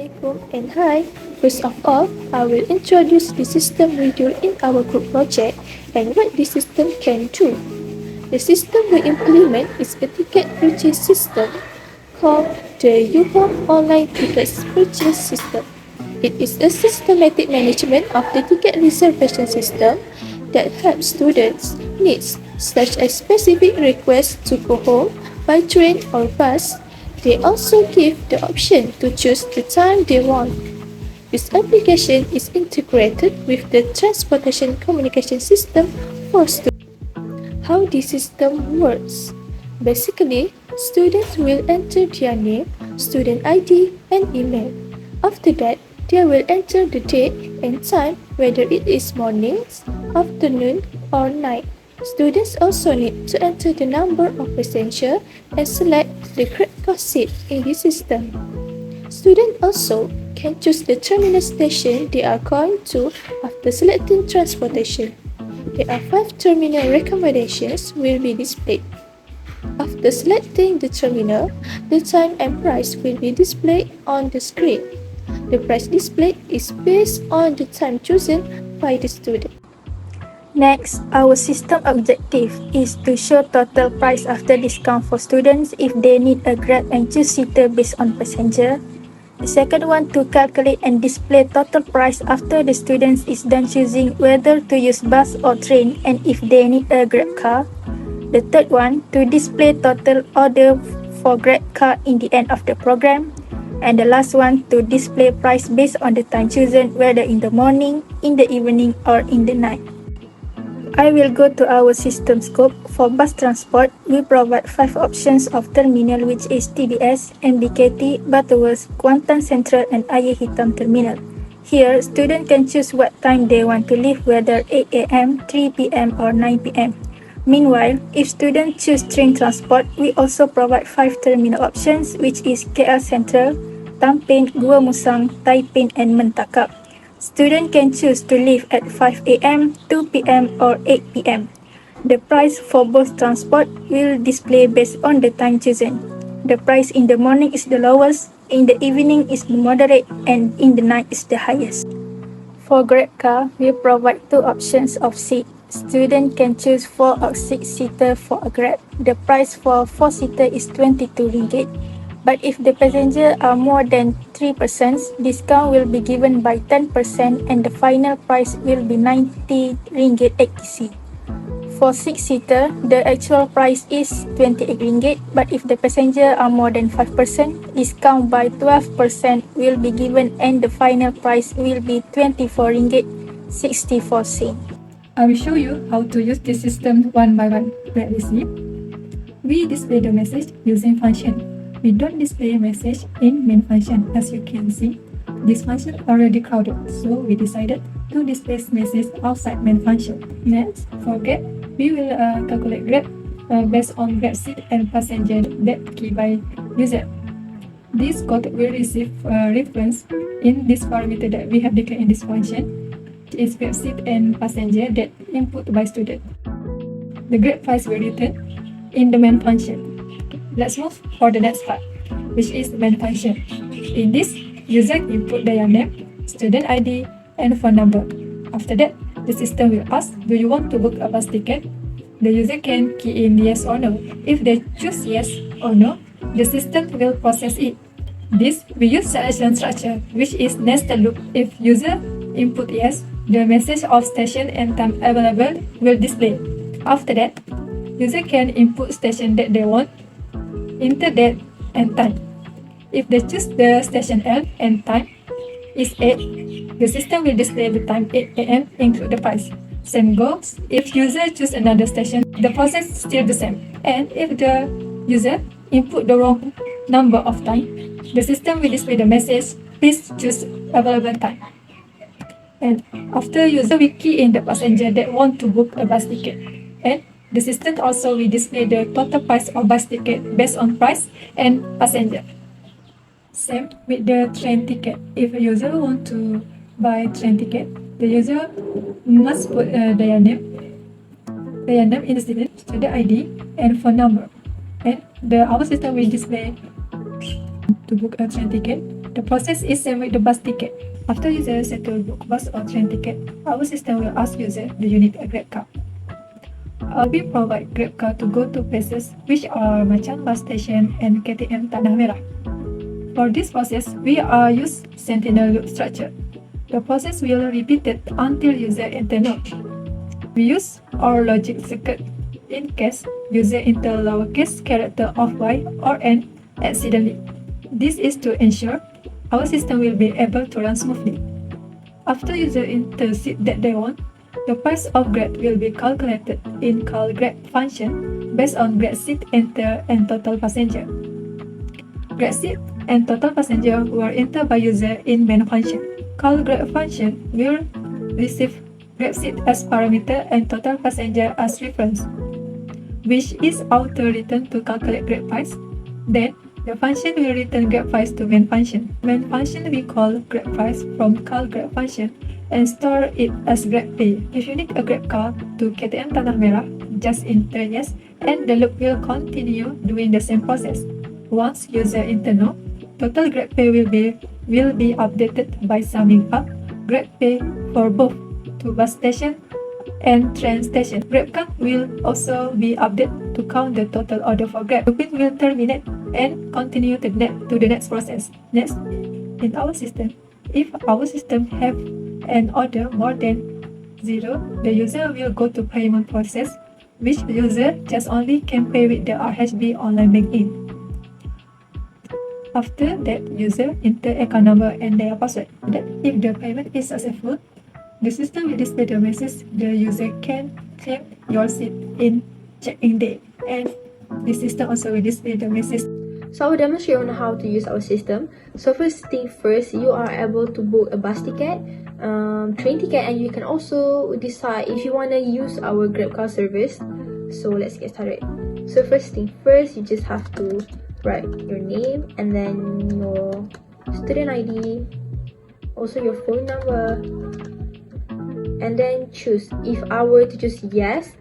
Assalamualaikum and hi. First of all, I will introduce the system we do in our group project and what the system can do. The system we implement is a ticket purchase system called the UHOP Online Tickets Purchase System. It is a systematic management of the ticket reservation system that helps students' needs, such as specific requests to go home by train or bus. They also give the option to choose the time they want. This application is integrated with the transportation communication system for students. How the system works. Basically, students will enter their name, student ID, and email. After that, they will enter the date and time, whether it is mornings, afternoon, or night. Students also need to enter the number of passengers and select the correct car seat in the system. Students also can choose the terminal station they are going to after selecting transportation. There are 5 terminal recommendations will be displayed. After selecting the terminal, the time and price will be displayed on the screen. The price displayed is based on the time chosen by the student. Next, our system objective is to show total price after discount for students if they need a Grab and choose seater based on passenger. The second one to calculate and display total price after the students is done choosing whether to use bus or train and if they need a Grab car. The third one to display total order for Grab car in the end of the program. And the last one to display price based on the time chosen whether in the morning, in the evening or in the night. I will go to our system scope. For bus transport, we provide 5 options of terminal which is TBS, MBKT, Butterworth, Kuantan Central and Ayer Hitam Terminal. Here, students can choose what time they want to leave, whether 8 am, 3 pm or 9 pm. Meanwhile, if students choose train transport, we also provide 5 terminal options which is KL Central, Tampin, Gua Musang, Taiping and Mentakap. Students can choose to leave at 5 am, 2 pm or 8 pm. The price for both transport will display based on the time chosen. The price in the morning is the lowest, in the evening is the moderate, and in the night is the highest. For Grab car, we provide 2 options of seat. Students can choose 4 or 6-seater for a Grab. The price for 4-seater is RM22. But if the passengers are more than 3 persons, discount will be given by 10% and the final price will be RM90.80. For 6-seater, the actual price is RM28, but if the passengers are more than 5 persons, discount by 12% will be given and the final price will be RM24.64. I will show you how to use this system one by one. Let me see. We display the message using function. We don't display a message in main function. As you can see, this function already crowded, so we decided to display message outside main function. Next, for Grab, we will calculate Grab based on Grab seat and passenger that key by user. This code will receive reference in this parameter that we have declared in this function. It is Grab seat and passenger that input by student. The Grab price will return in the main function. Let's move for the next part, which is the main function. In this, user input their name, student ID, and phone number. After that, the system will ask, do you want to book a bus ticket? The user can key in yes or no. If they choose yes or no, the system will process it. This, we use selection structure, which is nested loop. If user input yes, the message of station and time available will display. After that, user can input station that they want, enter date and time. If they choose the station L and time is 8, the system will display the time 8 am include the price. Same goes if user choose another station, the process is still the same. And if the user input the wrong number of time, the system will display the message, please choose available time. And after user will key in the passenger that want to book a bus ticket. And the system also will display the total price of bus ticket based on price and passenger. Same with the train ticket. If a user want to buy train ticket, the user must put their name in the student ID and phone number. And our system will display to book a train ticket. The process is same with the bus ticket. After user settle book bus or train ticket, our system will ask user, do you need a Grab car? We provide Grab car to go to places which are Macan bus station and KTM Tanah Merah. For this process, we use sentinel loop structure. The process will repeat it until user enter no. We use OR logic circuit in case user enter lowercase character of Y or N accidentally. This is to ensure our system will be able to run smoothly. After user enter seat that they want, the price of Grab will be calculated in call Grab function based on Grab seat enter and total passenger. Grab seat and total passenger were entered by user in main function. Call Grab function will receive Grab seat as parameter and total passenger as reference, which is auto-returned to calculate Grab price. Then, the function will return Grab price to main function. Main function we call Grab price from call Grab function and store it as Grab pay. If you need a Grab car to KTM Tanah Merah, just enter yes and the loop will continue doing the same process. Once user enter no, total Grab pay will be updated by summing up Grab pay for both to bus station and train station. Grab card will also be updated to count the total order for Grab. Looping will terminate and continue to the next process. Next, in our system, if our system have an order more than 0, the user will go to payment process, which user just only can pay with the RHB online banking. After that, user enter account number and their password. That if the payment is successful, the system will display the message the user can claim your seat in check-in day, and the system also will display the message. So I will demonstrate on how to use our system. So first thing first, you are able to book a bus ticket, train ticket, and you can also decide if you want to use our Grab car service. So let's get started. So first thing first, you just have to write your name and then your student ID, also your phone number, and then choose. If I were to choose yes,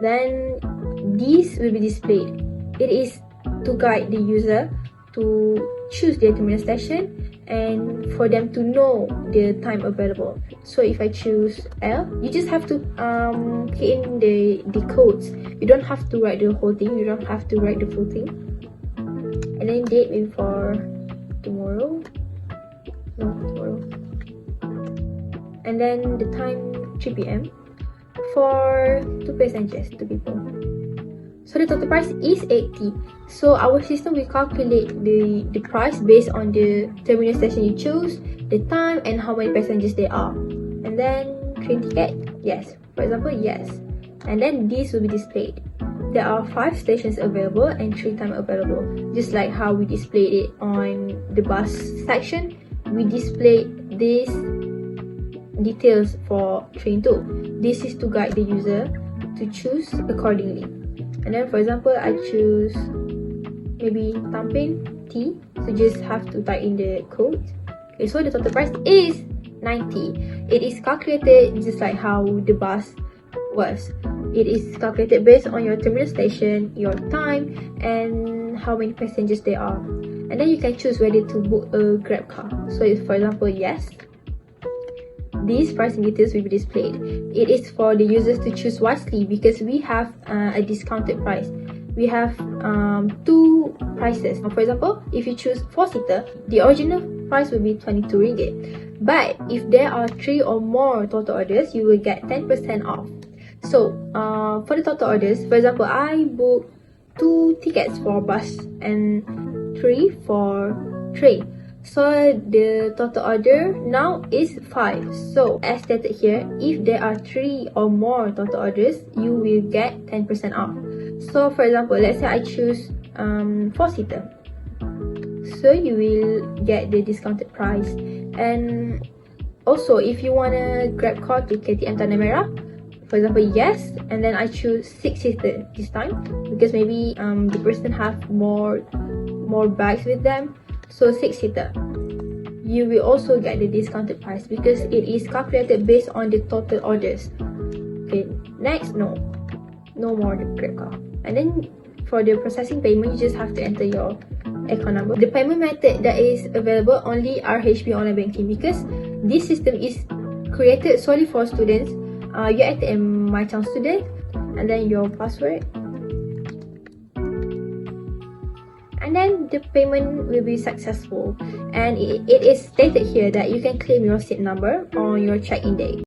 then this will be displayed. It is to guide the user to choose their terminal station and for them to know the time available. So if I choose L, you just have to key in the codes. You don't have to write the whole thing, you don't have to write the full thing. And then date maybe for tomorrow. And then the time 3 p.m. for 2 passengers, 2 people. So the total price is 80. So our system will calculate the price based on the terminal station you choose, the time, and how many passengers there are. And then train ticket, yes. For example, yes. And then this will be displayed. There are 5 stations available and 3 time available. Just like how we displayed it on the bus section, we displayed these details for train too. This is to guide the user to choose accordingly. And then for example, I choose maybe Tampin T, so just have to type in the code. Okay, so the total price is 90. It is calculated just like how the bus was. It is calculated based on your terminal station, your time, and how many passengers there are. And then you can choose whether to book a Grab car. So if, for example, yes, these pricing details will be displayed. It is for the users to choose wisely because we have a discounted price. We have 2 prices. For example, if you choose 4-seater, the original price will be 22 ringgit. But if there are 3 or more total orders, you will get 10% off. So for the total orders, for example, I booked 2 tickets for bus and 3 for train. So the total order now is 5. So as stated here, if there are 3 or more total orders, you will get 10% off. So for example, let's say I choose 4-seater. So you will get the discounted price. And also, if you want a Grab car to KTM Tanah Merah, for example, yes, and then I choose 6-seater this time because maybe the person have more bags with them. So 6-seater, you will also get the discounted price because it is calculated based on the total orders. Okay, next, no more the Grab car. And then for the processing payment, you just have to enter your account number. The payment method that is available only are HB Online Banking, because this system is created solely for students. You enter in My Chance Student and then your password, and then the payment will be successful, and it is stated here that you can claim your seat number on your check-in day.